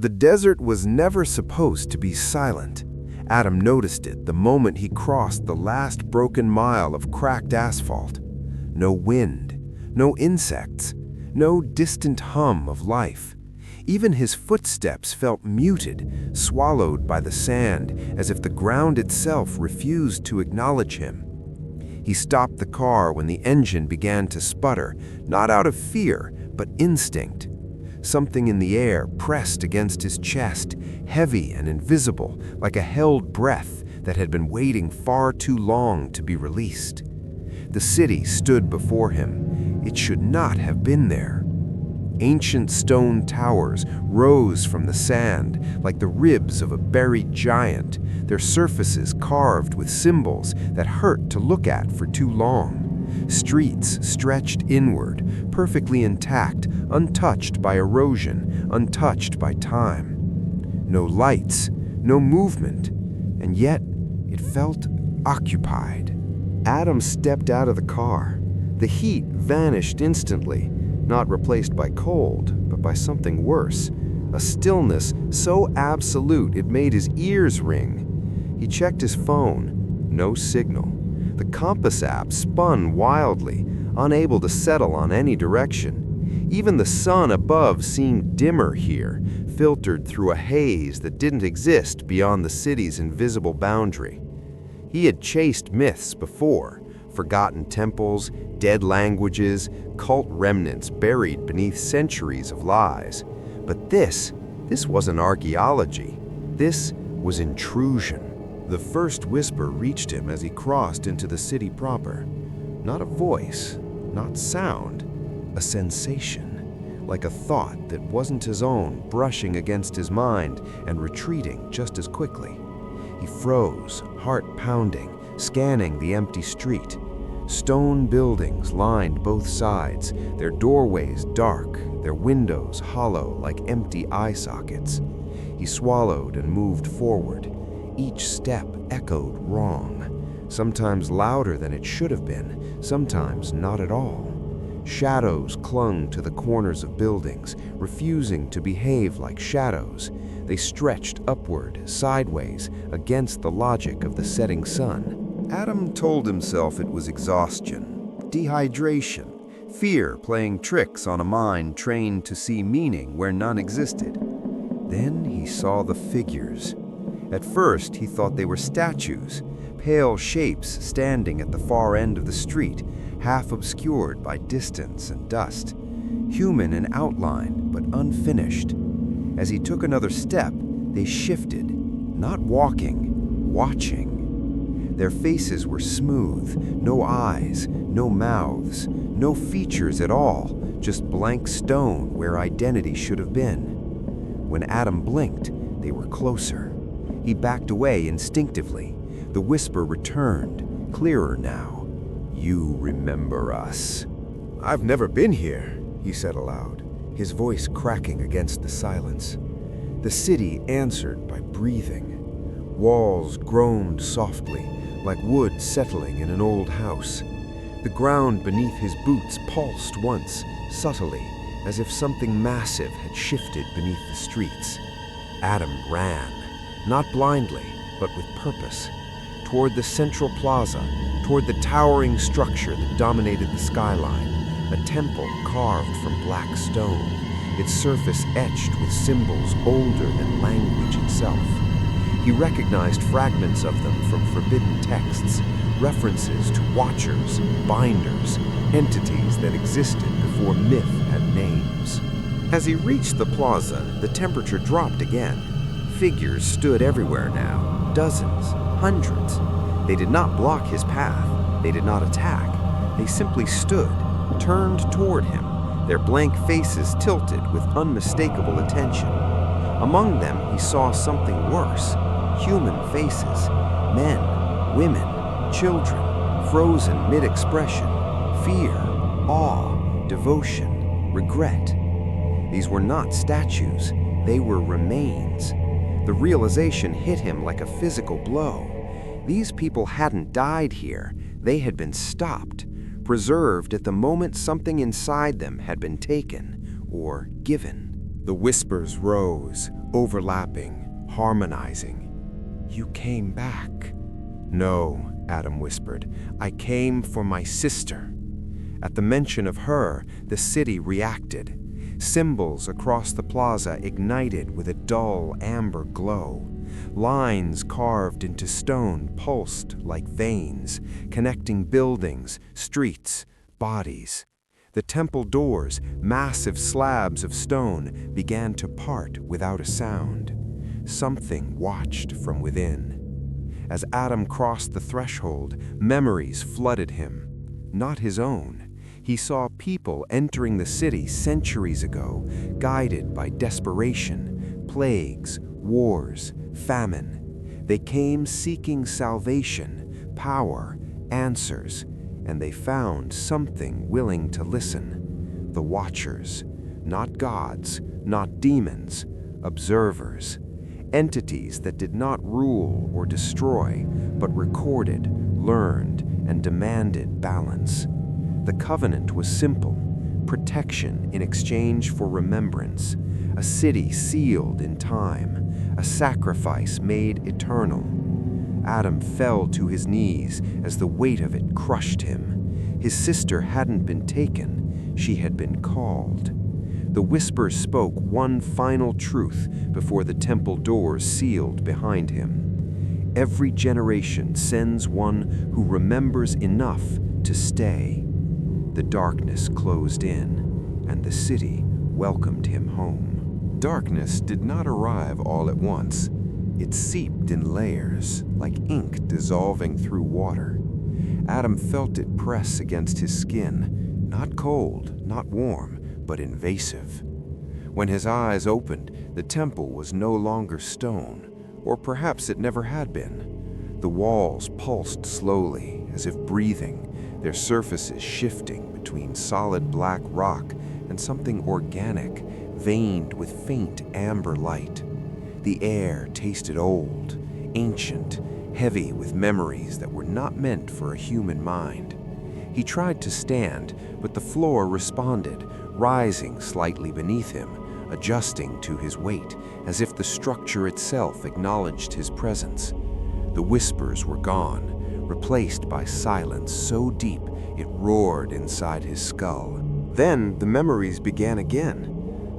The desert was never supposed to be silent. Adam noticed it the moment he crossed the last broken mile of cracked asphalt. No wind, no insects, no distant hum of life. Even his footsteps felt muted, swallowed by the sand, as if the ground itself refused to acknowledge him. He stopped the car when the engine began to sputter, not out of fear, but instinct. Something in the air pressed against his chest, heavy and invisible, like a held breath that had been waiting far too long to be released. The city stood before him. It should not have been there. Ancient stone towers rose from the sand like the ribs of a buried giant, their surfaces carved with symbols that hurt to look at for too long. Streets stretched inward, perfectly intact, untouched by erosion, untouched by time. No lights, no movement, and yet it felt occupied. Adam stepped out of the car. The heat vanished instantly, not replaced by cold, but by something worse. A stillness so absolute it made his ears ring. He checked his phone. No signal. The compass app spun wildly, unable to settle on any direction. Even the sun above seemed dimmer here, filtered through a haze that didn't exist beyond the city's invisible boundary. He had chased myths before, forgotten temples, dead languages, cult remnants buried beneath centuries of lies. But this wasn't archaeology. This was intrusion. The first whisper reached him as he crossed into the city proper. Not a voice, not sound, a sensation, like a thought that wasn't his own brushing against his mind and retreating just as quickly. He froze, heart pounding, scanning the empty street. Stone buildings lined both sides, their doorways dark, their windows hollow like empty eye sockets. He swallowed and moved forward. Each step echoed wrong, sometimes louder than it should have been, sometimes not at all. Shadows clung to the corners of buildings, refusing to behave like shadows. They stretched upward, sideways, against the logic of the setting sun. Adam told himself it was exhaustion, dehydration, fear playing tricks on a mind trained to see meaning where none existed. Then he saw the figures. At first, he thought they were statues, pale shapes standing at the far end of the street, half obscured by distance and dust. Human in outline, but unfinished. As he took another step, they shifted, not walking, watching. Their faces were smooth, no eyes, no mouths, no features at all, just blank stone where identity should have been. When Adam blinked, they were closer. He backed away instinctively. The whisper returned, clearer now. "You remember us." "I've never been here," he said aloud, his voice cracking against the silence. The city answered by breathing. Walls groaned softly, like wood settling in an old house. The ground beneath his boots pulsed once, subtly, as if something massive had shifted beneath the streets. Adam ran. Not blindly, but with purpose, toward the central plaza, toward the towering structure that dominated the skyline, a temple carved from black stone, its surface etched with symbols older than language itself. He recognized fragments of them from forbidden texts, references to watchers, binders, entities that existed before myth had names. As he reached the plaza, the temperature dropped again. Figures stood everywhere now, dozens, hundreds. They did not block his path. They did not attack. They simply stood, turned toward him, their blank faces tilted with unmistakable attention. Among them, he saw something worse. Human faces, men, women, children, frozen mid-expression, fear, awe, devotion, regret. These were not statues. They were remains. The realization hit him like a physical blow. These people hadn't died here. They had been stopped, preserved at the moment something inside them had been taken or given. The whispers rose, overlapping, harmonizing. "You came back." "No," Adam whispered. "I came for my sister." At the mention of her, the city reacted. Symbols across the plaza ignited with a dull amber glow. Lines carved into stone pulsed like veins, connecting buildings, streets, bodies. The temple doors, massive slabs of stone, began to part without a sound. Something watched from within. As Adam crossed the threshold, memories flooded him. Not his own. He saw people entering the city centuries ago, guided by desperation, plagues, wars, famine. They came seeking salvation, power, answers, and they found something willing to listen. The Watchers, not gods, not demons, observers. Entities that did not rule or destroy, but recorded, learned, and demanded balance. The covenant was simple: protection in exchange for remembrance, a city sealed in time, a sacrifice made eternal. Adam fell to his knees as the weight of it crushed him. His sister hadn't been taken, she had been called. The whispers spoke one final truth before the temple doors sealed behind him. Every generation sends one who remembers enough to stay. The darkness closed in, and the city welcomed him home. Darkness did not arrive all at once. It seeped in layers, like ink dissolving through water. Adam felt it press against his skin, not cold, not warm, but invasive. When his eyes opened, the temple was no longer stone, or perhaps it never had been. The walls pulsed slowly, as if breathing, their surfaces shifting between solid black rock and something organic, veined with faint amber light. The air tasted old, ancient, heavy with memories that were not meant for a human mind. He tried to stand, but the floor responded, rising slightly beneath him, adjusting to his weight, as if the structure itself acknowledged his presence. The whispers were gone, replaced by silence so deep it roared inside his skull. Then the memories began again.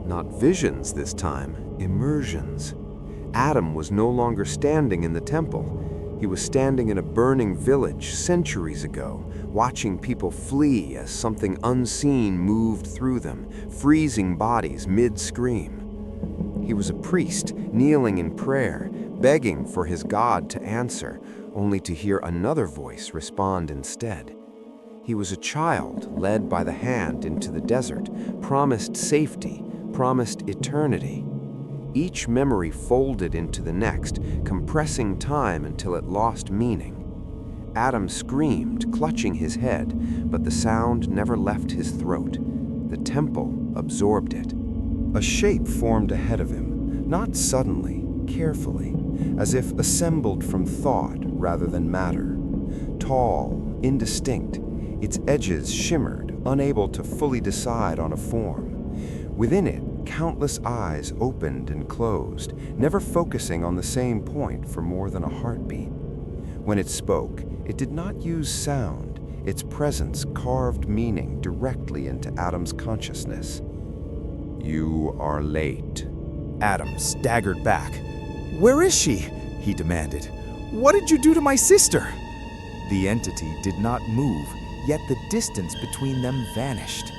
Not visions this time, immersions. Adam was no longer standing in the temple. He was standing in a burning village centuries ago, watching people flee as something unseen moved through them, freezing bodies mid-scream. He was a priest, kneeling in prayer, begging for his God to answer, only to hear another voice respond instead. He was a child led by the hand into the desert, promised safety, promised eternity. Each memory folded into the next, compressing time until it lost meaning. Adam screamed, clutching his head, but the sound never left his throat. The temple absorbed it. A shape formed ahead of him, not suddenly, carefully, as if assembled from thought rather than matter. Tall, indistinct, its edges shimmered, unable to fully decide on a form. Within it, countless eyes opened and closed, never focusing on the same point for more than a heartbeat. When it spoke, it did not use sound. Its presence carved meaning directly into Adam's consciousness. "You are late." Adam staggered back. "Where is she?" he demanded. "What did you do to my sister?" The entity did not move, yet the distance between them vanished.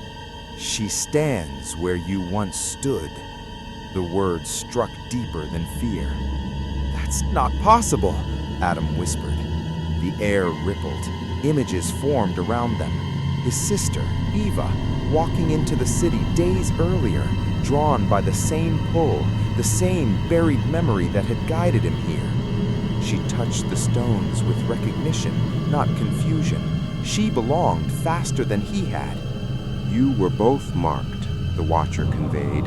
"She stands where you once stood." The words struck deeper than fear. "That's not possible," Adam whispered. The air rippled. Images formed around them. His sister, Eva, walking into the city days earlier, drawn by the same pull, the same buried memory that had guided him here. She touched the stones with recognition, not confusion. She belonged faster than he had. "You were both marked," the Watcher conveyed.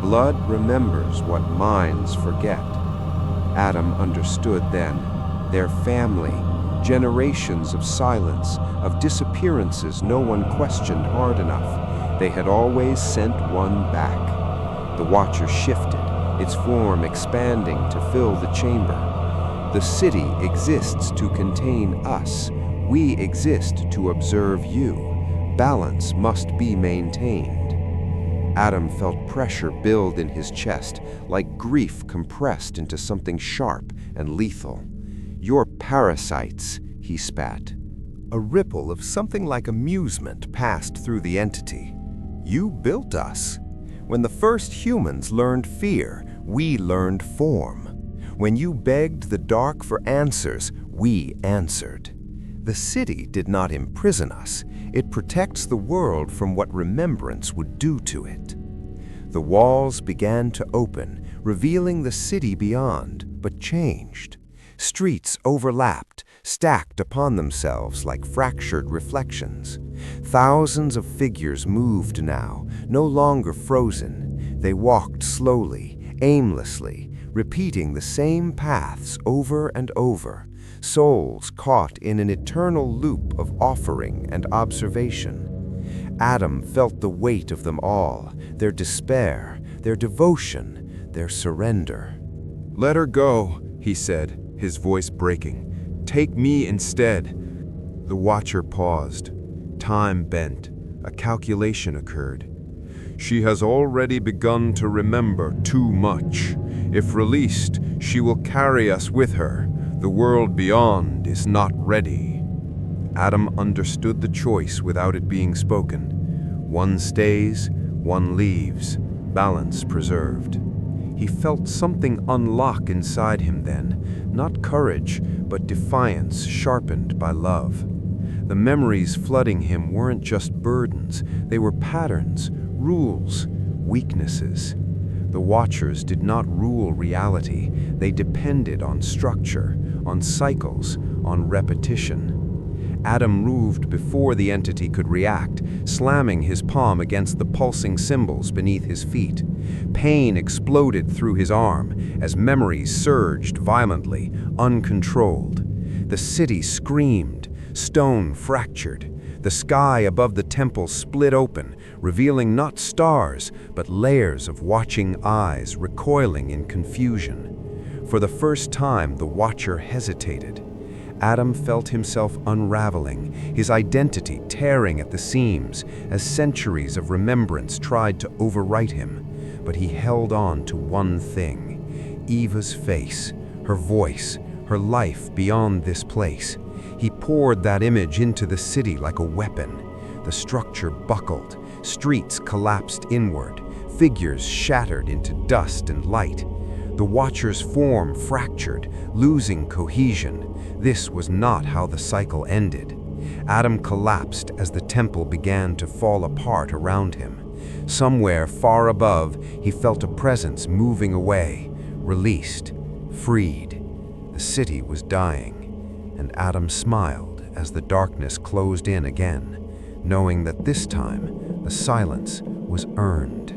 "Blood remembers what minds forget." Adam understood then. Their family, generations of silence, of disappearances no one questioned hard enough. They had always sent one back. The Watcher shifted, its form expanding to fill the chamber. The city exists to contain us. We exist to observe you. Balance must be maintained. Adam felt pressure build in his chest, like grief compressed into something sharp and lethal. "You're parasites," he spat. A ripple of something like amusement passed through the entity. "You built us. When the first humans learned fear, we learned form. When you begged the dark for answers, we answered. The city did not imprison us. It protects the world from what remembrance would do to it." The walls began to open, revealing the city beyond, but changed. Streets overlapped, stacked upon themselves like fractured reflections. Thousands of figures moved now, no longer frozen. They walked slowly, aimlessly, repeating the same paths over and over, souls caught in an eternal loop of offering and observation. Adam felt the weight of them all, their despair, their devotion, their surrender. "Let her go," he said, his voice breaking. "Take me instead." The watcher paused. Time bent. A calculation occurred. "She has already begun to remember too much. If released, she will carry us with her. The world beyond is not ready." Adam understood the choice without it being spoken. One stays, one leaves, balance preserved. He felt something unlock inside him then, not courage, but defiance sharpened by love. The memories flooding him weren't just burdens, they were patterns, rules, weaknesses. The Watchers did not rule reality, they depended on structure, on cycles, on repetition. Adam moved before the entity could react, slamming his palm against the pulsing symbols beneath his feet. Pain exploded through his arm as memories surged violently, uncontrolled. The city screamed, stone fractured. The sky above the temple split open, revealing not stars, but layers of watching eyes recoiling in confusion. For the first time, the Watcher hesitated. Adam felt himself unraveling, his identity tearing at the seams as centuries of remembrance tried to overwrite him. But he held on to one thing: Eva's face, her voice, her life beyond this place. He poured that image into the city like a weapon. The structure buckled, streets collapsed inward, figures shattered into dust and light. The Watcher's form fractured, losing cohesion. This was not how the cycle ended. Adam collapsed as the temple began to fall apart around him. Somewhere far above, he felt a presence moving away, released, freed. The city was dying, and Adam smiled as the darkness closed in again, knowing that this time the silence was earned.